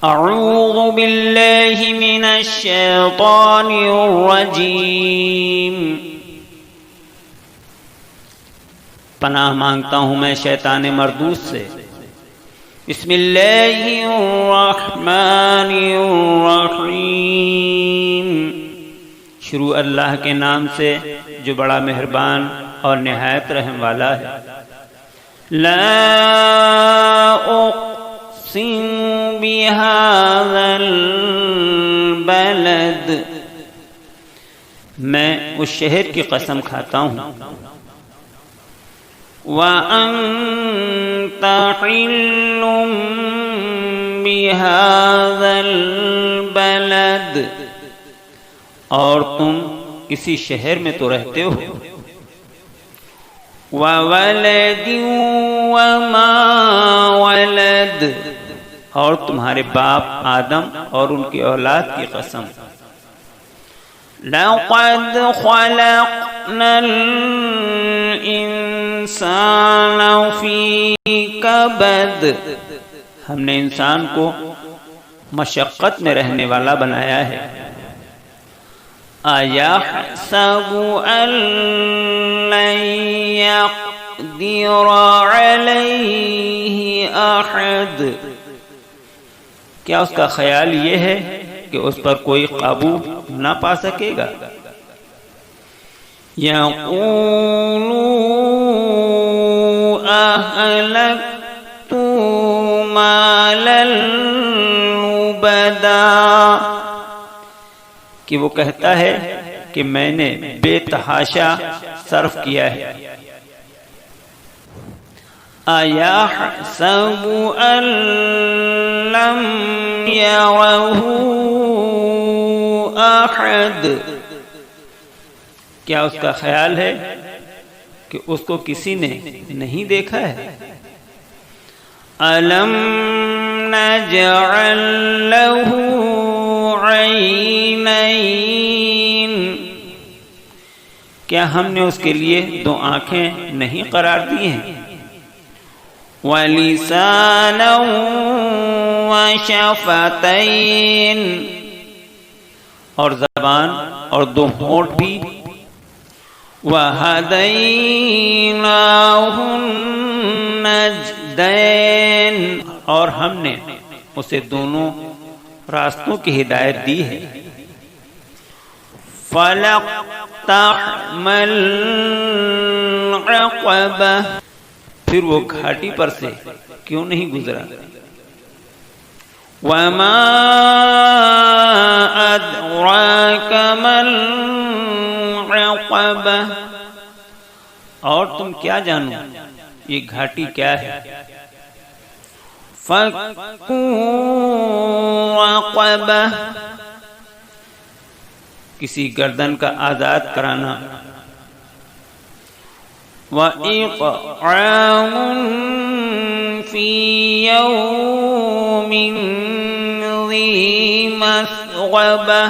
اعوذ باللہ من الشیطان الرجیم، پناہ مانگتا ہوں میں شیطان مردود سے۔ بسم اللہ الرحمن الرحیم، شروع اللہ کے نام سے جو بڑا مہربان اور نہایت رحم والا ہے۔ لا اقسم بهذا البلد، میں اس شہر کی قسم کھاتا ہوں۔ وَأَنْتَ حِلٌّ بِهَذَا الْبَلَدِ، اور تم اسی شہر میں تو رہتے ہو۔ وَوَلَدٍ وَمَا وَلَدَ، اور تمہارے باپ آدم اور ان کی اولاد کی قسم۔ لَقَدْ خَلَقْنَا الْإِنسَانَ فِي كَبَدٍ، ہم نے انسان کو مشقت میں رہنے والا بنایا ہے۔ أَيَحْسَبُ أَن لَّن يَقْدِرَ عَلَيْهِ أَحَدٌ، کیا اس کا خیال یہ ہے کہ اس پر کوئی قابو نہ پا سکے گا؟ يَقُولُ أَهْلَكْتُ مَالًا لُبَدًا، کہ وہ کہتا ہے کہ میں نے بے تحاشا صرف کیا ہے۔ أَيَحْسَبُ أَن لَّمْ يَرَهُ أَحَدٌ، کیا اس کا خیال ہے کہ اس کو کسی نے نہیں دیکھا ہے؟ أَلَمْ نَجْعَل لَّهُ عَيْنَيْنِ، کیا ہم نے اس کے لیے دو آنکھیں نہیں قرار دی ہیں؟ وَلِسَانًا وَشَفَتَيْنِ، اور زبان اور دو ہونٹ بھی۔ وَهَدَيْنَاهُ النَّجْدَيْنِ، اور ہم نے اسے دونوں راستوں کی ہدایت دی ہے۔ فَلَاقْتَحَمَ الْعَقَبَةَ، پھر وہ گھاٹی پر سے کیوں نہیں گزرا؟ وَمَا أَدْرَاكَ مَا الْعَقَبَةُ، اور تم کیا جانو یہ گھاٹی کیا ہے؟ فَكُّ رَقَبَةٍ، کسی گردن کا آزاد کرانا۔ وَإِطْعَامٌ فِي يَوْمٍ ذِي مَسْغَبَةٍ،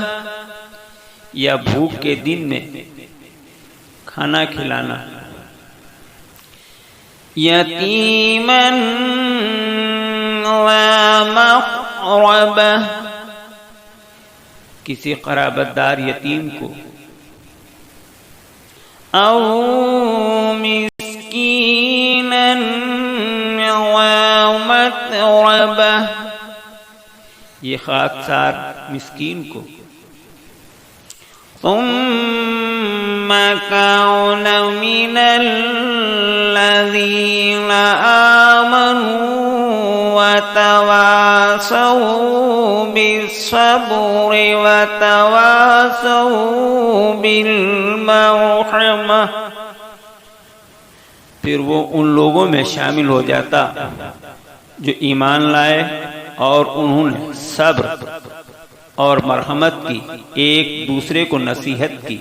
یا بھوک کے دن میں کھانا کھلانا۔ یتیماً ذا مقربہ، کسی قرابت دار یتیم کو۔ او مسکینا ذا متربہ، یہ خاکسار مسکین کو۔ ثم كان من الذين آمنوا وتواصوا بالصبر وتواصوا بالمرحمة، پھر وہ ان لوگوں میں شامل ہو جاتا جو ایمان لائے اور انہوں نے صبر اور مرحمت کی، ایک دوسرے کو نصیحت کی۔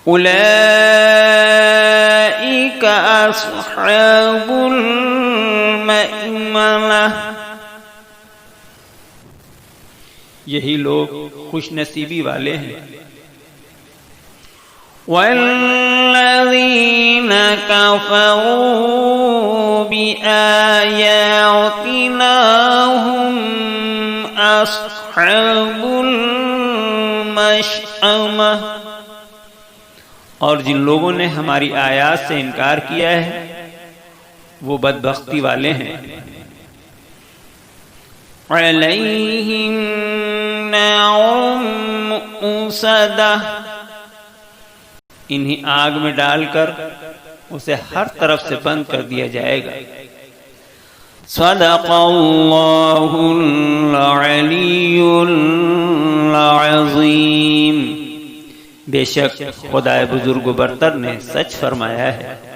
اولئک اصحاب المیمنہ، یہی لوگ خوش نصیبی والے ہیں۔ والذین کفروا بآیاتنا هم اور جن لوگوں نے ہماری آیات سے انکار کیا ہے وہ بدبختی والے ہیں۔ علیہم نار مؤصدہ، انہیں آگ میں ڈال کر اسے ہر طرف سے بند کر دیا جائے گا۔ صدق اللہ العلی العظیم، بے شک خدائے بزرگ و برتر نے سچ فرمایا ہے۔